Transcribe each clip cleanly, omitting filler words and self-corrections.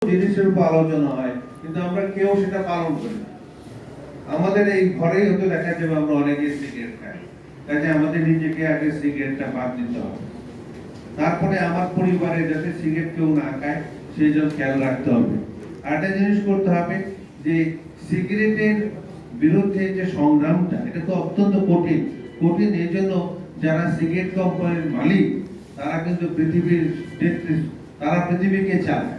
জিনিসের উপর আলোচনা হয়, কিন্তু আমরা কেউ সেটা পালন করি না। আমাদের এই ঘরেই হয়তো দেখা যাবে আমরা অনেকে সিগারেট খাই, কাজে আমাদের নিজেকে আগে সিগারেটটা বাদ দিতে হবে, তারপরে আমার পরিবারে যাতে সিগারেট কেউ না খায় সেই জন্য খেয়াল রাখতে হবে। আরেকটা জিনিস করতে হবে যে সিগারেটের বিরুদ্ধে যে সংগ্রামটা, এটা তো অত্যন্ত কঠিন। এই জন্য যারা সিগারেট কোম্পানির মালিক তারা কিন্তু পৃথিবীর তারা পৃথিবীকে চালায়।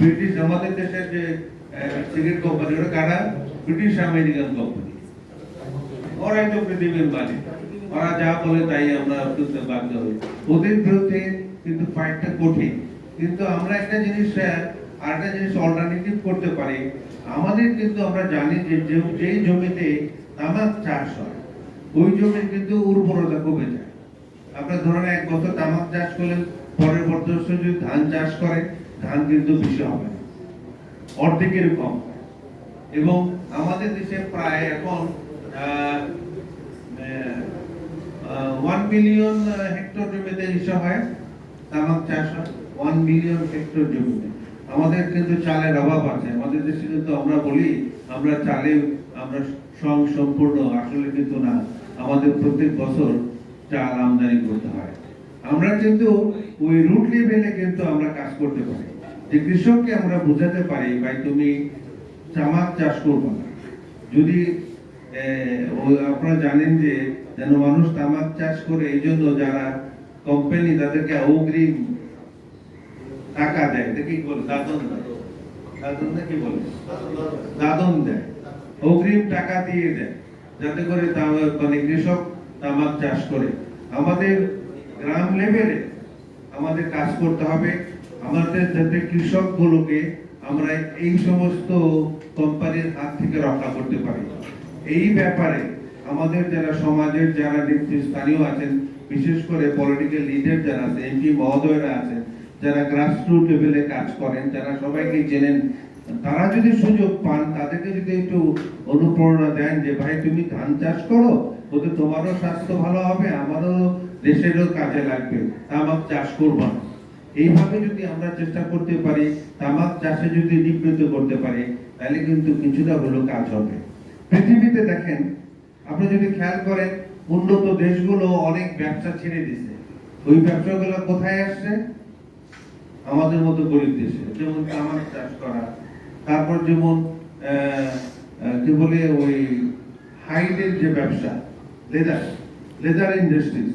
ব্রিটিশ আমাদের দেশের যে সিগারেট কোম্পানি, ওরা কারা? British American company. ওরাই তো পৃথিবীর মালিক, ওরা যা বলে তাই আমরা শুনতে বাধ্য হই। ওদের বিরুদ্ধে কিন্তু ফাইটটা কঠিন, কিন্তু আমরা একটা জিনিস আরেকটা জিনিস অল্টারনেটিভ করতে পারি। আমাদের কিন্তু আমরা জানি যে যেই জমিতে তামাক চাষ হয় ওই জমির কিন্তু উর্বরতা কমে যায়। আপনার ধরেন এক বছর তামাক চাষ করলেন, পরের বছর যদি ধান চাষ করে, ধান কিন্তু বেশি হবে না, অর্ধেকের কম। এবং আমাদের দেশে প্রায় এখন 1 মিলিয়ন হেক্টর জমিতে হিসাব হয় তামাক চাষ হয়। 1 মিলিয়ন হেক্টর জমিতে আমাদের কিন্তু চালের অভাব আছে। আমাদের দেশে কিন্তু আমরা বলি আমরা চালে আমরা সম্পূর্ণ, আসলে কিন্তু না। আমাদের প্রত্যেক বছর চাল আমদানি করতে হয়। আমরা কিন্তু ওই রুট লেভেলে কিন্তু আমরা কাজ করতে পারি, যে কৃষককে আমরা বোঝাতে পারি ভাই তুমি তামাক চাষ করবো না। যদি আপনারা জানেন যে যেন মানুষ তামাক চাষ করে, এই জন্য যারা কোম্পানি তাদেরকে অগ্রিম টাকা দেয়, এটা কি বলে দাদন দেয়, কি বলে দাদন দেয়, অগ্রিম টাকা দিয়ে দেয়, যাতে করে মানে কৃষক তামাক চাষ করে। আমাদের গ্রাম লেভেলে আমাদের কাজ করতে হবে, আমাদের যাতে কৃষক গুলোকে আমরা এই সমস্ত কোম্পানির হাত থেকে রক্ষা করতে পারি। এই ব্যাপারে আমাদের যারা সমাজের যারা নেতৃস্থানীয় আছেন, বিশেষ করে পলিটিক্যাল লিডার যারা আছেন, এমপি মহোদয়রা আছেন, যারা গ্রাসরুট লেভেলে কাজ করেন, যারা সবাইকে চেনেন, তারা যদি সুযোগ পান, তাদেরকে যদি একটু অনুপ্রেরণা দেন যে ভাই তুমি ধান চাষ করো, ওতে তোমারও স্বাস্থ্য ভালো হবে, আমারও দেশেরও কাজে লাগবে, তামাক চাষ করবো না। এইভাবে যদি আমরা চেষ্টা করতে পারি, তামাক চাষে যদি নিবৃত্ত করতে পারি, তাহলে কিন্তু কিছুটা হলেও কাজ হবে। পৃথিবীতে দেখেন, আপনি যদি খেয়াল করেন, উন্নত দেশগুলো অনেক ব্যবসা ছেড়ে দিছে। ওই ব্যবসাগুলো কোথায় আসছে? আমাদের মতো গরিব দেশে। যেমন তামাক চাষ করা, তারপর যেমন কি বলে ওই হাইডের যে ব্যবসা, লেদার ইন্ডাস্ট্রিজ,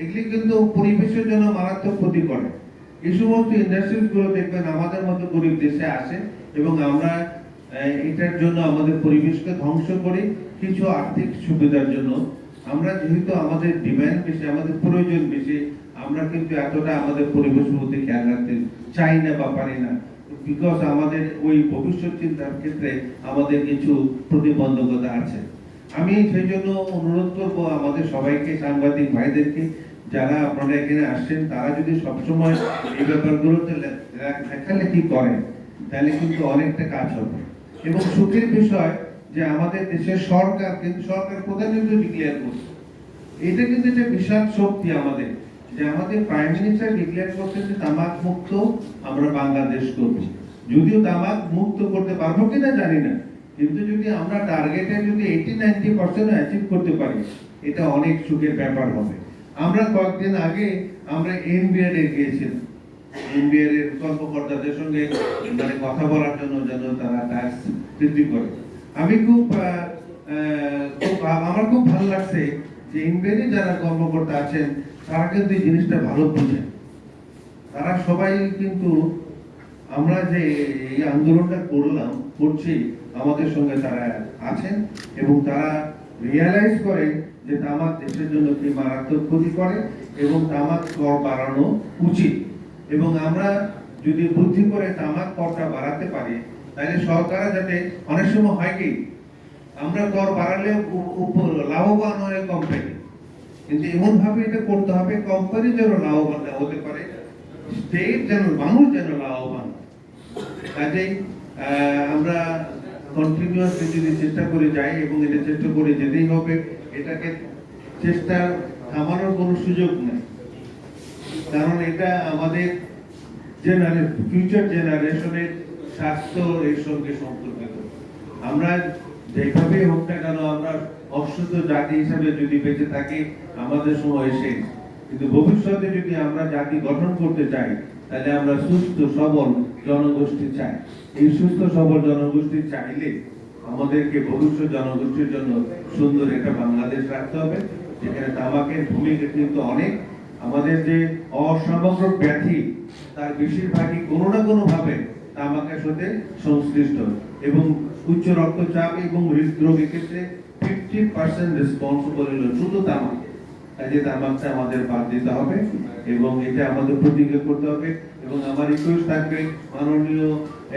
এগুলি কিন্তু পরিবেশের জন্য মারাত্মক ক্ষতি করে। এই সমস্ত ইন্ডাস্ট্রিজ গুলো দেখবেন আমাদের মতো গরিব দেশে আসে, এবং আমরা এটার জন্য আমাদের পরিবেশকে ধ্বংস করি কিছু আর্থিক সুবিধার জন্য। আমরা যেহেতু আমাদের ডিমান্ড বেশি, আমাদের প্রয়োজন বেশি, আমরা কিন্তু এতটা আমাদের পরিবেশের মধ্যে খেয়াল রাখতে চাই না বা পারি না, বিকজ আমাদের ওই ভবিষ্যৎ চিন্তার ক্ষেত্রে আমাদের কিছু প্রতিবন্ধকতা আছে। আমি সেই জন্য অনুরোধ করবো আমাদের সবাইকে, সাংবাদিক ভাইদেরকে, যারা আপনারা এখানে আসছেন, তারা যদি সবসময় এই ব্যাপারগুলোতে লেখালেখি করেন, তাহলে কিন্তু অনেকটা কাজ হবে। এবং সুখের বিষয় যে আমাদের দেশের সরকার কিন্তু প্রধানমন্ত্রী ডিক্লেয়ার করছে, এটা কিন্তু একটা বিশাল শক্তি আমাদের, যে আমাদের প্রাইম মিনিস্টার ডিক্লেয়ার করছে যে তামাক মুক্ত আমরা বাংলাদেশ করব। যদিও তামাক মুক্ত করতে পারবো কিনা জানি না, কিন্তু যদি আমরা টার্গেটে যদি 80-90% অ্যাচিভ করতে পারি, এটা অনেক সুখের ব্যাপার হবে। আমরা কয়েকদিন আগে আমরা এনবিআর এ গিয়েছিলাম, এনবিআর এর কর্মকর্তাদের সঙ্গে মানে কথা বলার জন্য যেন তারা ট্যাক্স বৃদ্ধি করে। আমি আমার খুব ভালো লাগছে যে এনবিআর এ যারা কর্মকর্তা আছেন তারা কিন্তু এই জিনিসটা ভালো বোঝেন। তারা সবাই কিন্তু আমরা যে এই আন্দোলনটা করছি, আমাদের সঙ্গে তারা আছেন, এবং তারা রিয়ালাইজ করে যে তামাক দেশের জন্য কি মারাত্মক ক্ষতি করে, এবং তামাক কর বাড়ানো উচিত। এবং আমরা যদি বুদ্ধি করে তামাক করটা বাড়াতে পারি, তাহলে সরকার যাতে, অনেক সময় হয় কি আমরা কর বাড়ালে লাভবান হয় কোম্পানি, কিন্তু এমন ভাবে এটা করতে হবে কোম্পানি যেন লাভবান হতে পারে, স্টেট যেন, মানুষ যেন লাভবান। কাজেই আমরা কন্টিনিউয়াসলি যদি চেষ্টা করে যাই, এবং এটা চেষ্টা করে যেতেই হবে, এটাকে চেষ্টা থামানোর কোনো সুযোগ নেই, কারণ এটা আমাদের ফিউচার জেনারেশনের স্বাস্থ্য এর সঙ্গে সম্পর্কিত। আমরা যেভাবে হোক না কেন আমরা অশুদ্ধ জাতি হিসাবে যদি বেঁচে থাকি আমাদের সময় শেষ, কিন্তু ভবিষ্যতে যদি আমরা জাতি গঠন করতে চাই তাহলে আমরা সুস্থ সবল জনগোষ্ঠী চাই। এই সুস্থ সবল জনগোষ্ঠী চাইলে আমাদেরকে ভবিষ্যৎ জনগোষ্ঠীর জন্য সুন্দর একটা বাংলাদেশ রাখতে হবে, যেখানে তামাকের ভূমিকা কিন্তু অনেক। আমাদের যে অসমগ্র ব্যাধি তার বেশিরভাগই কোনো না কোনো ভাবে তামাকের সাথে সংশ্লিষ্ট, এবং উচ্চ রক্তচাপ এবং হৃদরোগের ক্ষেত্রে 50% রেসপন্সিবল হলো শুধু তামাক। কাজে তামাকটা আমাদের বাদ দিতে হবে এবং এটা আমাদের প্রতিজ্ঞা করতে হবে। এবং আমার রিকোয়েস্ট থাকবে মাননীয়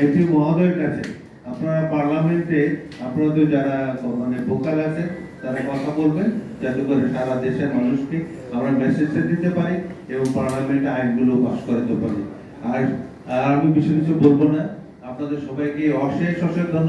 এমপি মহোদয়ের কাছে, আপনারা পার্লামেন্টে আপনাদের যারা মানে ভোকাল আছে তারা কথা বলবেন, যাতে করে সারা দেশের মানুষকে আমরা মেসেজটা দিতে পারি এবং পার্লামেন্টে আইনগুলো পাস করাতে পারি। আর আমি বেশি কিছু বলবো না, আপনাদের সবাইকে অশেষ অশেষ ধন্যবাদ।